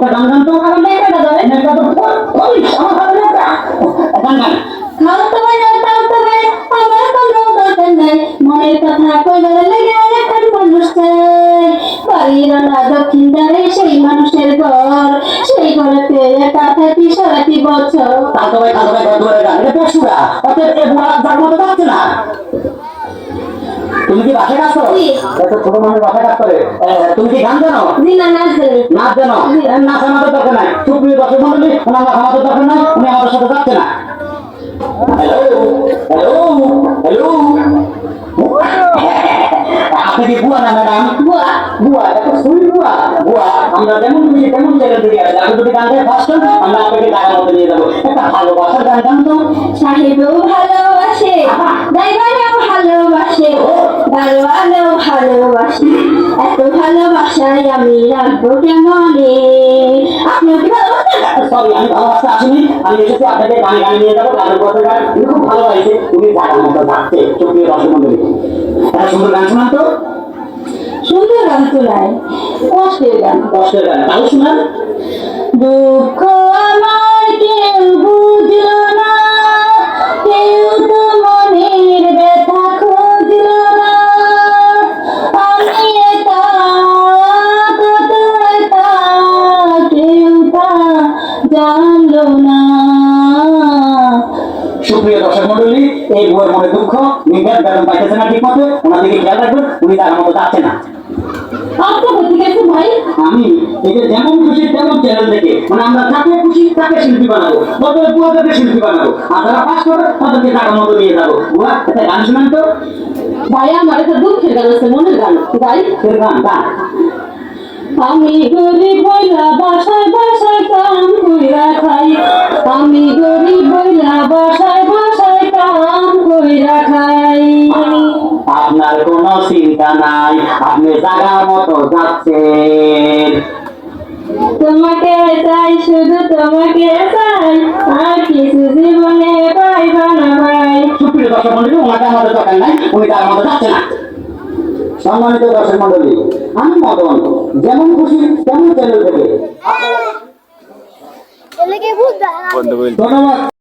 একটা গান গান তো। আমার লেখাটা যাবে এটা তো ওই আমার ভালো লাগে গান গান। খাওয়াতে ভাই খাওয়াতে ভাই আমার কোনো দরকার নাই মনের কথা কইবার লাগে এখন মানুষ চাই বাড়ির না দক্ষিণ দ্বারে সেই মানুষের ঘর সেই ঘরেতে একা থাকি সারাটি বছর। কালকে ভাই গত গান এটা পেশুরা অতএব এ বুড়া যার মতো যাচ্ছে না। তুমি কি বাসায় কাজ করো? এত ছোট মানুষ বাসায় কাজ করে। তুমি কি গান জানো? জি না নাচ জানি নাচ জানো? নাচ আমাদের দরকার নাই। সুপ্রিয় দর্শক মন্ডলী, ওনার নাচ আমাদের দরকার নাই, উনি আমাদের সাথে যাচ্ছে না। হ্যালো হ্যালো হ্যালো, আপনি কি বুয়া না ম্যাডাম? বুয়া বুয়া এত সুই বুয়া। বুয়া আমরা যেমন খুশি তেমন ছেলে দিকে আছে। আপনি যদি গান গায়ে ফার্স্ট হন আমরা আপনাকে টাকার মধ্যে নিয়ে যাবো। একটা ভালোবাসার গান গান তো। সাহেবও ভালোবাসে ড্রাইভারও ভালোবাসে দারোয়ানও ভালোবাসে এত ভালোবাসায় আমি রাখবো কেমনে। আপনিও কি ভালোবাসেন? সরি, আমি ভালোবাসতে আসিনি, আমি এসেছি আপনাকে গান গান নিয়ে যাবো। গানের কথা গান উনি খুব ভালো গাইছে, উনি টাকার মতো যাচ্ছে। সুপ্রিয় দর্শক মন্ডলী, একটা সুন্দর গান শোনান তো। সুন্দর গান শোনায় কষ্টের গান। কষ্টের গান তাও শোনান। দুঃখ আমার কেউ বুঝলো না কেউ তো মনের ব্যথা খুঁজলো না আমি একা কত একা কেউ তা জানলো না। সুপ্রিয় দর্শক মন্ডলী, এই বুয়ের মনে দুঃখ, নির্ঘাত বেতন পাইতেছে না ঠিক মতো, ওনার দিকে খেয়াল রাখবেন, উনি তার মতো যাচ্ছে না। আপনার কোথা থেকে আছে ভাই? আমি এই যে যেমন খুশি তেমন চ্যানেল থেকে, মানে আমরা যাকে খুশি তাকে শিল্পী বানাবো, বদলে বুয়াদেরকে শিল্পী বানাবো, আর যারা পাস করবে তাদেরকে টাকার মতো নিয়ে যাবো। বুয়া একটা গান শোনান তো। ভাই আমার একটা দুঃখের গান আছে মনের গান ভাই। গান গান। আমি গরিব বইলা বাসায় বাসায় কাম কইরা খাই আমি গরিব বইলা বাসায় বাসায় কাম কইরা খাই। আপনার কোনো চিন্তা নাই, আপনি জায়গা মতো যাচ্ছেন। তোমাকে চাই শুধু তোমাকে চাই আর কিছু জীবনে পাইবা না ভাই। সুপ্রিয় দর্শক মন্ডলী, ওনাকে আমাদের দরকার নাই, উনি তার মতো যাচ্ছে না। সম্মানিত দর্শক মন্ডলী, আমি মদন, যেমন খুশি তেমন চ্যানেল থেকে। বন্ধ করে ধন্যবাদ।